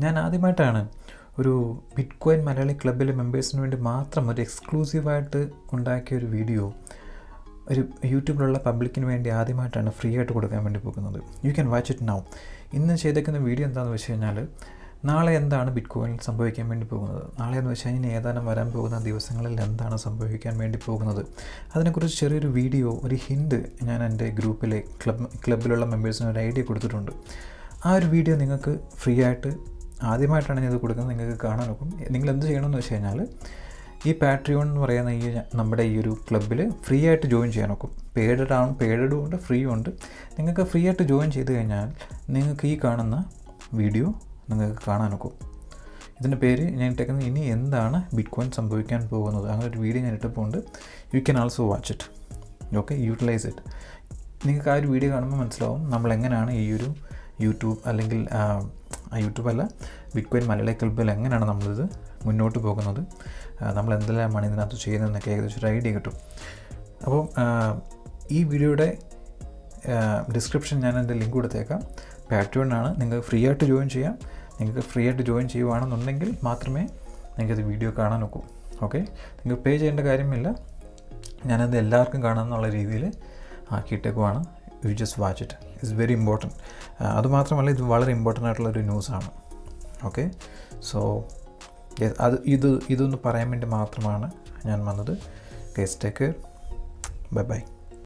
ഞാൻ ആദ്യമായിട്ടാണ് ഒരു ബിറ്റ്കോയിൻ മലയാളി ക്ലബ്ബിലെ മെമ്പേഴ്സിന് വേണ്ടി മാത്രം ഒരു എക്സ്ക്ലൂസീവായിട്ട് ഉണ്ടാക്കിയ ഒരു വീഡിയോ ഒരു യൂട്യൂബിലുള്ള പബ്ലിക്കിന് വേണ്ടി ആദ്യമായിട്ടാണ് ഫ്രീ ആയിട്ട് കൊടുക്കാൻ വേണ്ടി പോകുന്നത്. You can watch it now. ഇന്ന് ചെയ്തേക്കുന്ന വീഡിയോ എന്താണെന്ന് വെച്ച് കഴിഞ്ഞാൽ, നാളെ എന്താണ് ബിറ്റ്കോയിനിൽ സംഭവിക്കാൻ വേണ്ടി പോകുന്നത്, നാളെ എന്ന് വെച്ച് കഴിഞ്ഞാൽ ഏതാനും വരാൻ പോകുന്ന ദിവസങ്ങളിൽ എന്താണ് സംഭവിക്കാൻ വേണ്ടി പോകുന്നത്, അതിനെക്കുറിച്ച് ചെറിയൊരു വീഡിയോ, ഒരു ഹിൻഡ് ഞാൻ എൻ്റെ ഗ്രൂപ്പിലെ ക്ലബ്ബിലുള്ള മെമ്പേഴ്സിന് ഒരു ഐഡിയ കൊടുത്തിട്ടുണ്ട്. ആ ഒരു വീഡിയോ നിങ്ങൾക്ക് ഫ്രീ ആയിട്ട് ആദ്യമായിട്ടാണ് ഞാൻ ഇത് കൊടുക്കുന്നത്, നിങ്ങൾക്ക് കാണാൻ നോക്കും. നിങ്ങൾ എന്ത് ചെയ്യണമെന്ന് വെച്ച് കഴിഞ്ഞാൽ, ഈ പാട്രിയോൺ എന്ന് പറയുന്ന നമ്മുടെ ഈ ഒരു ക്ലബ്ബിൽ ഫ്രീ ആയിട്ട് ജോയിൻ ചെയ്യാൻ നോക്കും. പെയ്ഡും ഉണ്ട്, ഫ്രീയും ഉണ്ട്. നിങ്ങൾക്ക് ഫ്രീ ആയിട്ട് ജോയിൻ ചെയ്ത് കഴിഞ്ഞാൽ നിങ്ങൾക്ക് ഈ കാണുന്ന വീഡിയോ നിങ്ങൾക്ക് കാണാൻ നോക്കും. ഇതിൻ്റെ പേര് ഞാൻ ഇട്ടേക്കുന്നത് ഇനി എന്താണ് ബിറ്റ്കോയിൻ സംഭവിക്കാൻ പോകുന്നത്, അങ്ങനെ ഒരു വീഡിയോ ഞാൻ ഇട്ടപ്പോൾ you can also watch it. Okay, utilise it. നിങ്ങൾക്ക് ആ ഒരു വീഡിയോ കാണുമ്പോൾ മനസ്സിലാവും നമ്മളെങ്ങനെയാണ് ഈ ഒരു യൂട്യൂബ് അല്ലെങ്കിൽ യൂട്യൂബല്ല, ബിറ്റ്കോയിൻ മലയാളി ക്ലബ്ബിൽ എങ്ങനെയാണ് നമ്മളിത് മുന്നോട്ട് പോകുന്നത്, നമ്മൾ എന്തെല്ലാമാണ് ഇതിനകത്ത് ചെയ്യുന്നതെന്നൊക്കെ ഏകദേശം ഒരു ഐഡിയ കിട്ടും. അപ്പോൾ ഈ വീഡിയോയുടെ ഡിസ്ക്രിപ്ഷൻ ഞാൻ എൻ്റെ ലിങ്ക് കൊടുത്തേക്കാം. പാട്രിയോണാണ്, നിങ്ങൾക്ക് ഫ്രീ ആയിട്ട് ജോയിൻ ചെയ്യാം. നിങ്ങൾക്ക് ഫ്രീ ആയിട്ട് ജോയിൻ ചെയ്യുവാണെന്നുണ്ടെങ്കിൽ മാത്രമേ നിങ്ങൾക്കത് വീഡിയോ കാണാൻ നോക്കൂ. ഓക്കെ, നിങ്ങൾക്ക് പേ ചെയ്യേണ്ട കാര്യമില്ല. ഞാനത് എല്ലാവർക്കും കാണാമെന്നുള്ള രീതിയിൽ ആക്കിയിട്ടേക്കുവാണ്. You just watch it, it's very important. അതുമാത്രമല്ല, ഇത് വളരെ ഇമ്പോർട്ടൻ്റ് ആയിട്ടുള്ളൊരു ന്യൂസാണ്. ഓക്കെ, സോ ഇതൊന്ന് പറയാൻ വേണ്ടി മാത്രമാണ് ഞാൻ വന്നത്. Take care, bye bye.